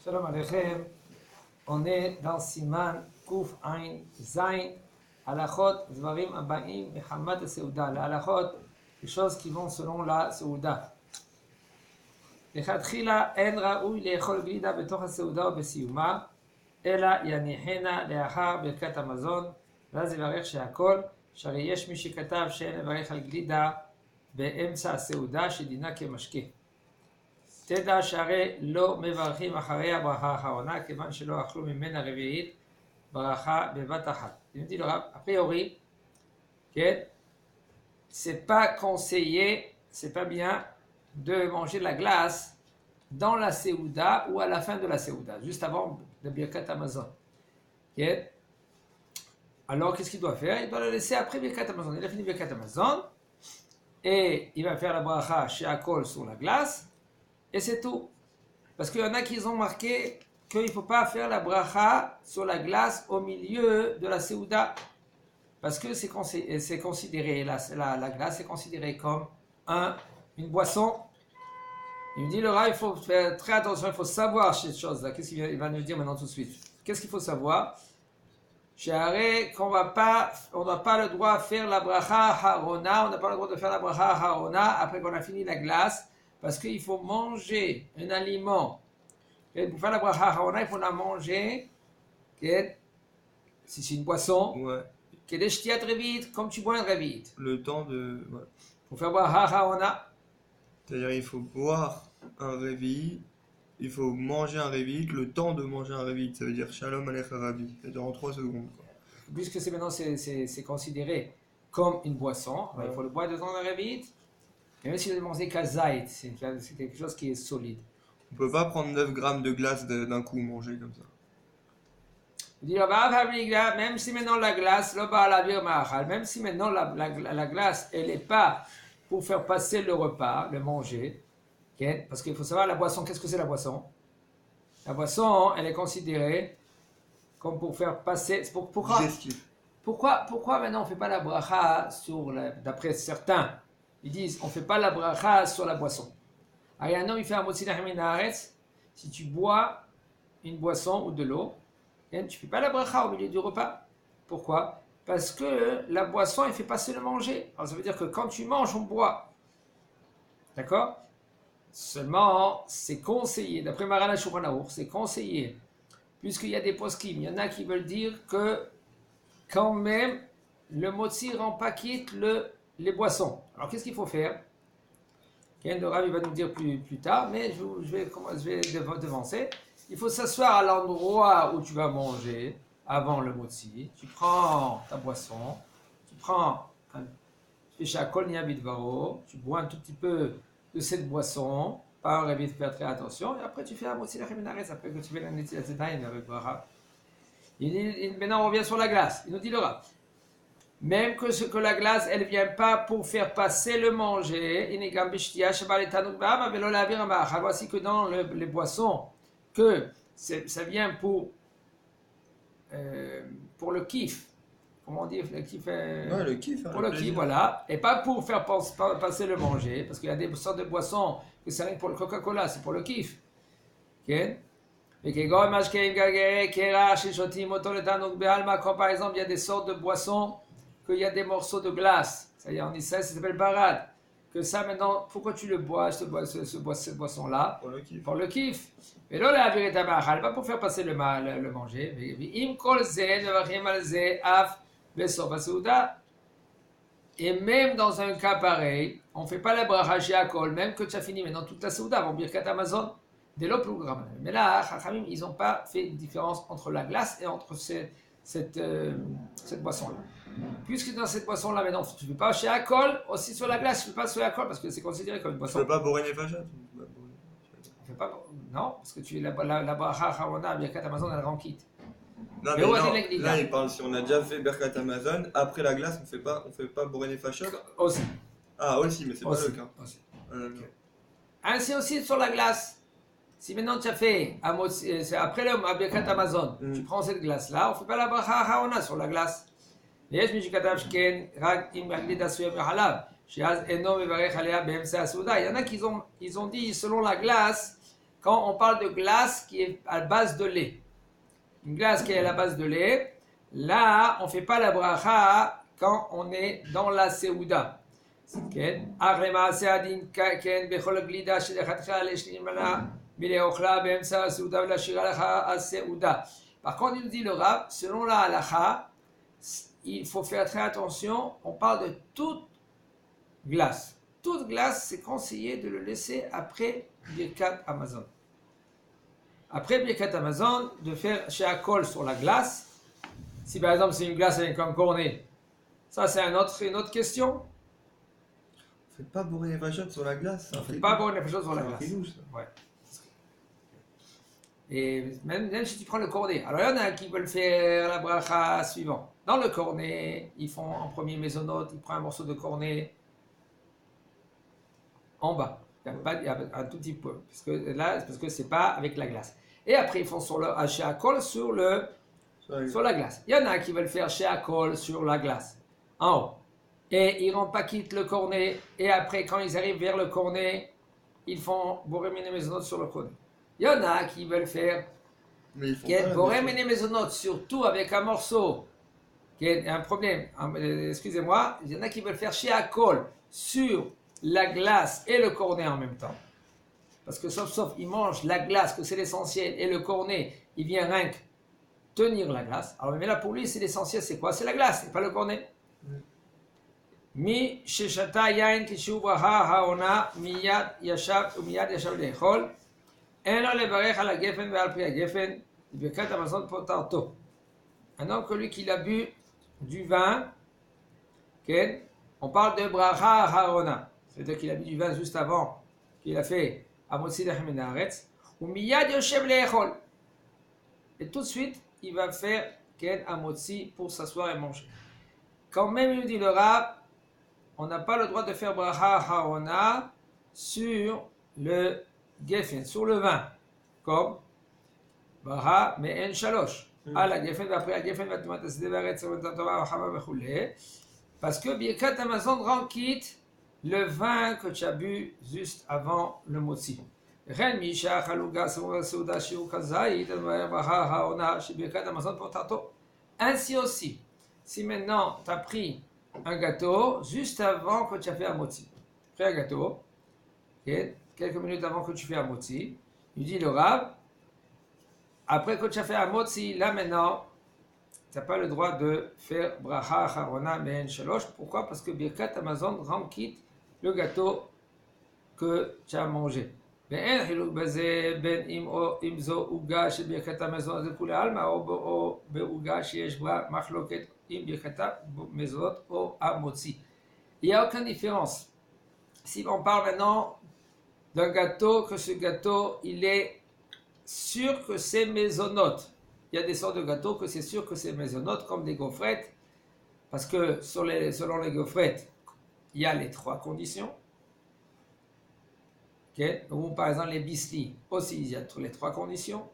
Shalom Aleichem, on est dans Siman Kuf Ain Zain, Halachot Zvarim Abaim Mehamad Seuda. Les halachot, les choses qui vont selon la Seuda. לכתחילה אין ראוי לאכול גלידה בתוך הסעודה או בסיומה, אלא יניחנה לאחר ברכת המזון, ואז יברך שהכל, שהרי יש מי שכתב שאין לברך על גלידה באמצע הסעודה שדינה כמשקה. תדע שהרי לא מברכים אחרי הברכה האחרונה, כיוון שלא אכלו ממנה רביעית ברכה בבת אחת. dit le a priori, c'est pas conseillé, c'est pas bien de manger de la glace dans la Séouda ou à la fin de la Séouda, juste avant le Birkat Hamazon. Alors qu'est-ce qu'il doit faire? Il doit le laisser après Birkat Hamazon. Il a fini Birkat Hamazon et il va faire la bracha chez Akol sur la glace et c'est tout. Parce qu'il y en a qui ont marqué qu'il ne faut pas faire la bracha sur la glace au milieu de la Séouda. Parce que c'est considéré, la glace est considérée comme une boisson. Il me dit, le Rav, il faut faire très attention, il faut savoir cette chose-là. Qu'est-ce qu'il va nous dire maintenant tout de suite? Qu'est-ce qu'il faut savoir? Qu'on n'a pas le droit de faire la bracha harona, on n'a pas le droit de faire la bracha harona après qu'on a fini la glace, parce qu'il faut manger un aliment. Et pour faire la bracha harona, il faut la manger, si c'est une boisson, qui est des très vite, comme tu bois un très vite. Le temps de... Ouais. Pour faire bracha harona. C'est-à-dire il faut boire un réveil, il faut manger un réveil, le temps de manger un réveil, ça veut dire Shalom Aleichem Rabbi, c'est-à-dire en 3 secondes. Quoi. Puisque c'est considéré comme une boisson, il faut le boire dedans un réveil, et même si vous mangez kazaït, c'est quelque chose qui est solide. On ne peut pas prendre 9 grammes de glace d'un coup manger comme ça. Il dit, même si maintenant la glace, même si maintenant la glace, elle n'est pas pour faire passer le repas, le manger, parce qu'il faut savoir la boisson, qu'est-ce que c'est la boisson? La boisson, elle est considérée comme pour faire passer... Pourquoi maintenant on ne fait pas la bracha d'après certains, ils disent on ne fait pas la bracha sur la boisson. Alors un homme il fait un motzi lachem min haaretz, si tu bois une boisson ou de l'eau, tu ne fais pas la bracha au milieu du repas. Pourquoi? Parce que la boisson, elle fait passer le manger. Alors ça veut dire que quand tu manges, on boit. D'accord? Seulement, c'est conseillé, d'après Maran HaShulchan Aruch, c'est conseillé, puisqu'il y a des poskim, il y en a qui veulent dire que quand même, le motzi rend pas quitte les boissons. Alors qu'est-ce qu'il faut faire? Le Rav va nous dire plus tard, mais je vais devancer. Il faut s'asseoir à l'endroit où tu vas manger avant le motzi. Tu prends ta boisson, tu fais shakol niya bidvaro, tu bois un tout petit peu de cette boisson, pas un réveil de faire très attention, et après tu fais un motzi lachem min haaretz, après que tu fais la netilat yadayim avec bracha. Maintenant on revient sur la glace. Il nous dit le Rav. Même que la glace, elle ne vient pas pour faire passer le manger. Voici que dans les boissons, que ça vient pour le kiff. Comment dire le kiff? Le kiff. Pour le kiff, voilà. Et pas pour faire passer le manger. Parce qu'il y a des sortes de boissons que c'est rien pour le Coca-Cola, c'est pour le kiff. Okay? Quand par exemple il y a des sortes de boissons qu'il y a des morceaux de glace, c'est-à-dire en Israël ça s'appelle barad, que ça maintenant, pourquoi tu le bois, cette boisson-là? Pour le kiff. Mais là, la vérité, pas pour faire passer le manger. Et même dans un cas pareil, on ne fait pas la bracha chez Akol, même que tu as fini maintenant toute la Souda avant Birkat Hamazon. Dès le programme. Mais là, Chachamim, ils n'ont pas fait une différence entre la glace et entre cette boisson-là. Puisque dans cette boisson-là, maintenant, tu ne fais pas chez Akol, aussi sur la glace, tu ne fais pas sur Akol, parce que c'est considéré comme une boisson. Tu ne fais pas Boré Nefashat? Non, parce que tu la bracha harona, Birkat Hamazon, elle rend quitte. Non, mais non, là, il parle, si on a déjà fait Birkat Hamazon, après la glace, on fait pas Boré Nefashat? Aussi. Ah, aussi, mais c'est pas le cas. Aussi. Ainsi aussi sur la glace. Si maintenant tu as fait, après le Birkat Hamazon, tu prends cette glace-là, on ne fait pas la bracha harona sur la glace. Il y en a qui ont dit, selon la glace, quand on parle de glace qui est à base de lait. Une glace qui est à la base de lait, là, on ne fait pas la bracha quand on est dans la Seouda. Par contre, il nous dit le Rav, selon la halacha, il faut faire très attention, on parle de toute glace. Toute glace, c'est conseillé de le laisser après Birkat Hamazon. Après Birkat Hamazon, de faire Sheakol sur la glace. Si par exemple c'est une glace avec un cornet, ça c'est une autre question. Faites pas bourrer les vachottes sur la glace. On ne fait pas boire les choses sur la glace. Louche, Ouais. Et même si tu prends le cornet, alors il y en a qui veulent faire la bracha suivante. Dans le cornet, ils font en premier mésonote, ils prennent un morceau de cornet en bas. Il y a un tout petit peu, parce que c'est pas avec la glace. Et après, ils font sur le Sheakol sur la glace. Il y en a qui veulent faire Sheakol sur la glace, en haut. Et ils ne rendent pas quitte le cornet. Et après, quand ils arrivent vers le cornet, ils font Borem et Mésonote sur le cornet. Il y en a qui veulent faire Borem et Mésonote, surtout avec un morceau qui est un problème. Excusez-moi, il y en a qui veulent faire Sheakol sur la glace et le cornet en même temps. Parce que sauf, ils mangent la glace, que c'est l'essentiel, et le cornet, il vient rien que tenir la glace. Alors, mais là, pour lui, c'est l'essentiel, c'est quoi? C'est la glace, c'est pas le cornet. Mi sheshata yain kishu bracha haona miyad yashav leechol en lo levarech al hagefen ve'al pri hagefen birkat hamazon potarto. Un homme que lui qui a bu du vin, on parle de bracha haona, c'est-à-dire qu'il a bu du vin juste avant qu'il a fait amotzi lechem min haaretz, ou miyad yoshev leechol, et tout de suite il va faire amotzi pour s'asseoir et manger. Quand même il dit le Rav, on n'a pas le droit de faire bracha haona sur le geffen, sur le vin, comme bracha me'en shalosh. La geffen, après la geffen, parce que Birkat Hamazon rend quitte le vin que tu as bu juste avant le motzi. Ainsi aussi, si maintenant tu as pris un gâteau juste avant que tu as fait un motzi. Pris un gâteau, quelques minutes avant que tu fais un motzi, il dit le Rav, après que tu as fait un motzi, là maintenant, tu n'as pas le droit de faire bracha harona me'en shalosh. Pourquoi? Parce que Birkat Hamazon rend quitte le gâteau que tu as mangé. ואין חילוק בזה בין אם זו עוגה של ברכת המזונות לכולי עלמא או בעוגה שיש בה מחלוקת עם ברכת המזונות או המוציא. Il n'y a aucune différence. Si on parle maintenant d'un gâteau, que ce gâteau, il est sûr que c'est mésonote. Il y a des sortes de gâteaux que c'est sûr que c'est mésonote, comme des gaufrettes, parce que selon les gaufrettes, il y a les trois conditions. Okay. Ou par exemple les bislis, aussi il y a les trois conditions.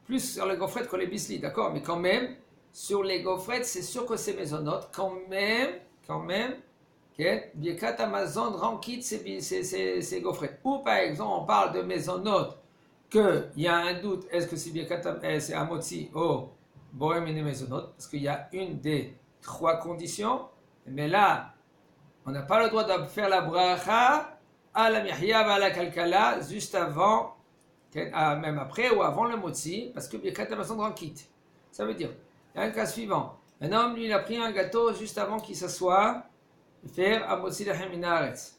Plus sur les gaufrettes que les bislis, d'accord, mais quand même, sur les gaufrettes, c'est sûr que c'est mésonote, quand même, Birkat Hamazon rend quitte ces gaufrettes. Ou par exemple, on parle de mésonote, qu'il y a un doute, est-ce que c'est amotzi ou borem et mésonote, parce qu'il y a une des trois conditions, mais là, on n'a pas le droit de faire la bracha à la mihya à la kalkala juste avant, même après ou avant le motzi, parce que Birkat Hamazon rend quitte. Ça veut dire, il y a un cas suivant. Un homme, lui, il a pris un gâteau juste avant qu'il s'assoie, faire amotzi lechem min haaretz.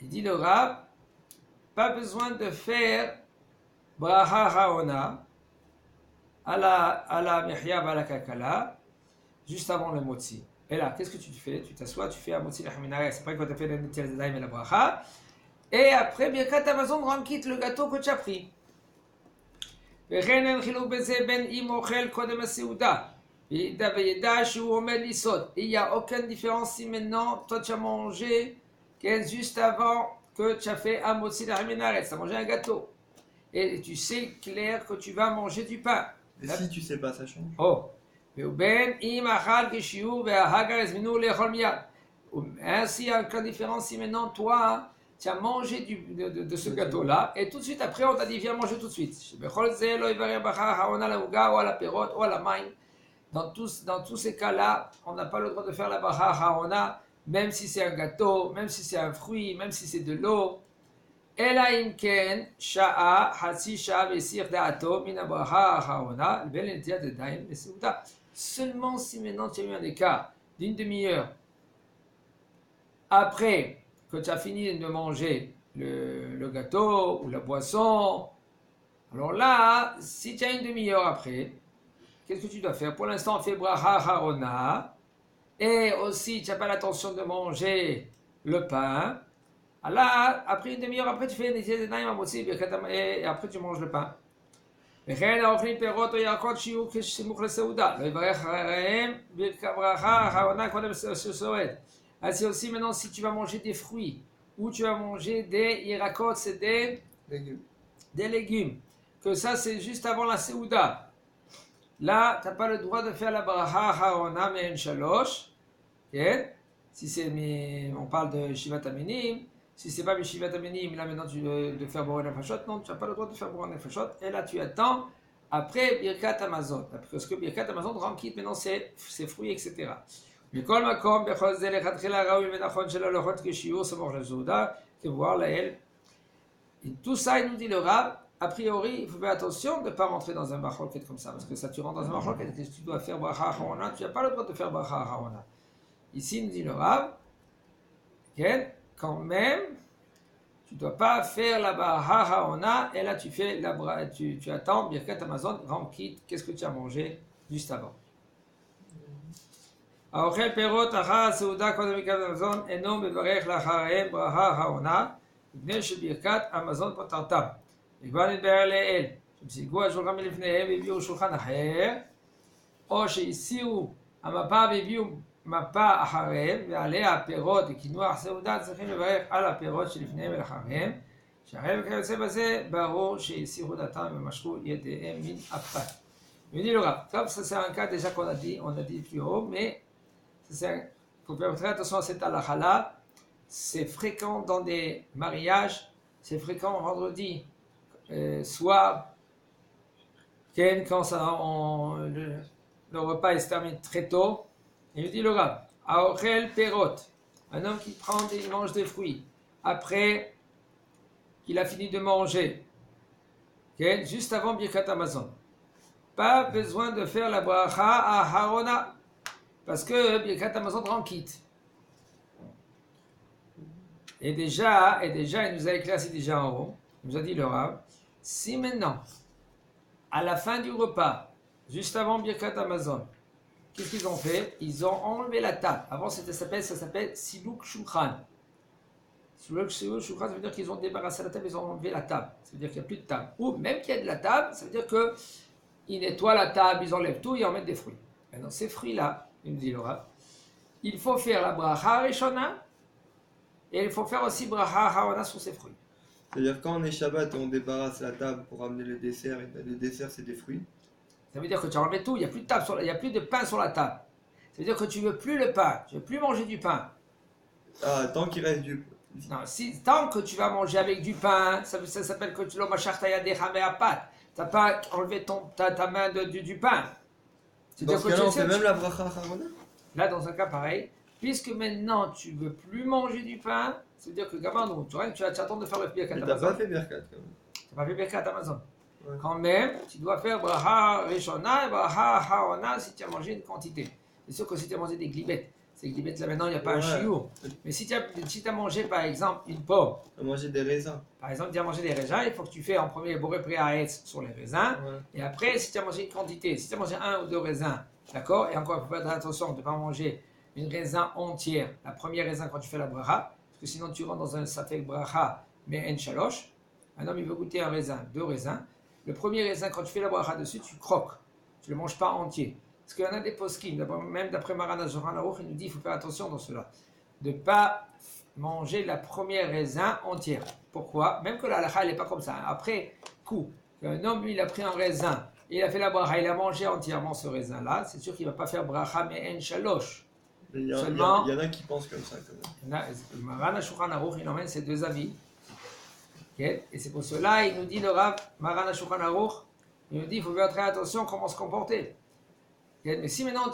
Il dit le Rav, pas besoin de faire bracha haona à la mihya à la kalkala juste avant le motzi. Et là, qu'est-ce que tu fais? Tu t'assois, tu fais amotzi lechem min haaretz. Après, quand tu as fait le netilat yadayim et la bracha, et après, Birkat Hamazon rend quitte le gâteau que tu as pris. Il n'y a aucune différence si maintenant, toi tu as mangé juste avant que tu as fait amotzi lechem min haaretz, tu as mangé un gâteau. Et tu sais clair que tu vas manger du pain. Et si tu sais pas, ça change. Oh. Ainsi, il y a une différence si maintenant toi, tu as mangé de ce gâteau-là, et tout de suite après, on t'a dit, viens manger tout de suite. Dans tous ces cas-là, on n'a pas le droit de faire la bracha haona, même si c'est un gâteau, même si c'est un fruit, même si c'est de l'eau. Ela imken sha'a hatsi sha'a vesir da'ato min abraha haona ben l'entiat de daim mesouda. Seulement si maintenant tu as eu un écart d'une demi-heure après que tu as fini de manger le gâteau ou la boisson, alors là, si tu as une demi-heure après, qu'est-ce que tu dois faire? Pour l'instant, on fait bracha harona, et aussi tu n'as pas l'intention de manger le pain. Là, après une demi-heure, après tu fais des et après tu manges le pain. Ainsi aussi, maintenant, si tu vas manger des fruits, ou tu vas manger des irakot, c'est des légumes, que ça c'est juste avant la Seouda. Là, tu n'as pas le droit de faire la bracha harona mais shalosh. Si c'est, on parle de Shivat Aminim, si c'est pas Shivat Aminim, là maintenant tu de faire Boré Nefashot, non, tu n'as pas le droit de faire Boré Nefashot, et là tu attends après Birkat Amazon, parce que Birkat Amazon rend quitte maintenant ses fruits, etc. מכל מקום, בכל זה לכתחילה ראוי ונכון שלא לאכול כשיעור סמוך לסעודה, כמבואר לעיל. Tout ça, il nous dit le Rav, a priori, il faut faire attention de ne pas rentrer dans un marloquet comme ça, parce que ça, tu rentres dans un marloquet, et tu dois faire bracha harona, tu n'as pas le droit de faire bracha harona. Ici, il nous dit le Rav, quand même, tu ne dois pas faire la bracha harona, et là, tu attends, Birkat Amazon, Ramkit, qu'est-ce que tu as mangé juste avant. האוכל פירות אחר הסעודה קודם ברכת המזון אינו מברך לאחריהם ברכה העונה מפני שברכת המזון פטרתם. וכבר נתבהר לעיל שסיגו השולחן מלפניהם והביאו שולחן אחר, או שהסירו המפה והביאו מפה אחריהם ועליה הפירות וקינוח סעודה, צריכים לברך על הפירות שלפניהם ולאחריהם, שהרי וכיוצא בזה ברור שהסירו דתם ומשכו ידיהם מן הפת. Il dit le Rav, comme ça c'est un cas déjà qu'on a dit plus haut, mais il faut faire très attention à cette halakha-là. C'est fréquent dans des mariages, c'est fréquent vendredi soir, quand le repas est terminé très tôt. Il dit le Rav, Aochel Perot, un homme qui mange des fruits, après qu'il a fini de manger, juste avant Birkat Amazon. Pas besoin de faire la bracha à Harona, parce que Birkat Amazon rend quitte. Et déjà, il nous a éclairci déjà en haut, il nous a dit le Rav, si maintenant, à la fin du repas, juste avant Birkat Amazon, qu'est-ce qu'ils ont fait? Ils ont enlevé la table. Avant, ça s'appelle Siluk Shulchan. Siluk Shulchan, ça veut dire qu'ils ont débarrassé la table, ils ont enlevé la table. Ça veut dire qu'il n'y a plus de table. Ou même qu'il y a de la table, ça veut dire qu'ils nettoient la table, ils enlèvent tout et en mettent des fruits. Maintenant, ces fruits-là, il me dit le Rav, il faut faire la bracha rishona et il faut faire aussi bracha haona sur ces fruits. C'est-à-dire quand on est Shabbat, on débarrasse la table pour amener le dessert, et le dessert c'est des fruits. Ça veut dire que tu as enlevé tout, il n'y a plus de table, il n'y a plus de pain sur la table. Ça veut dire que tu ne veux plus le pain, tu ne veux plus manger du pain. Ah, tant qu'il reste du... Non, tant que tu vas manger avec du pain, ça s'appelle que tu l'as machartaya déchamé à pâte. Tu n'as pas enlevé ta main du pain. Dans ce cas-là, on fait même la bracha harona. Là, dans un cas pareil, puisque maintenant tu ne veux plus manger du pain, ça veut dire que gamin, tu attends de faire le Birkat Amazon. Tu n'as pas fait Birkat quand même. Tu n'as pas fait Birkat Amazon. Ouais. Quand même, tu dois faire bracha rishona et bracha haona si tu as mangé une quantité. C'est sûr que si tu as mangé des glibettes, ces glibettes là maintenant il n'y a pas un chiour. Mais si tu as mangé par exemple une pomme, tu as mangé des raisins. Par exemple, tu as mangé des raisins, il faut que tu fais en premier boré préaetz sur les raisins. Ouais. Et après, si tu as mangé une quantité, si tu as mangé 1 ou 2 raisins, d'accord. Et encore, il faut faire attention de ne pas manger une raisin entière. La première raisin quand tu fais la bracha, parce que sinon tu rentres dans un safek bracha mais en shalosh. Un homme il veut goûter un raisin, 2 raisins. Le premier raisin, quand tu fais la bracha dessus, tu croques. Tu ne le manges pas entier. Parce qu'il y en a des poskim, même d'après Maran Zohar Aruch, il nous dit qu'il faut faire attention dans cela. De ne pas manger la première raisin entière. Pourquoi? Même que la halakha, elle n'est pas comme ça. Après coup, un homme, il a pris un raisin, et il a fait la bracha, il a mangé entièrement ce raisin-là, c'est sûr qu'il ne va pas faire bracha mais en shalosh. Seulement, il y en a qui pensent comme ça quand même. le Maran HaShulchan Aruch, il emmène ces deux avis. Okay? Et c'est pour cela, il nous dit le Rav Maran HaShulchan Aruch, il nous dit il faut faire très attention comment se comporter. Okay? Mais si maintenant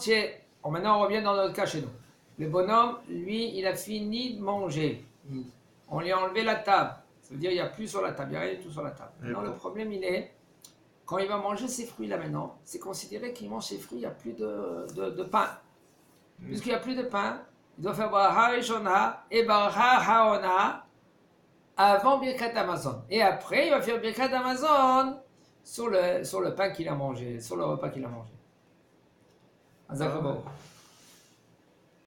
maintenant on revient dans notre cas chez nous. Le bonhomme, lui, il a fini de manger. On lui a enlevé la table. Ça veut dire qu'il n'y a plus sur la table, il n'y a rien du tout sur la table. Maintenant, le problème, il est, quand il va manger ses fruits là maintenant, c'est considéré qu'il mange ses fruits, il n'y a plus de pain. Puisqu'il n'y a plus de pain, il doit faire Bracha Rishona et Bracha Haona avant Birkat Hamazon. Et après, il va faire Birkat Hamazon sur le pain qu'il a mangé, sur le repas qu'il a mangé.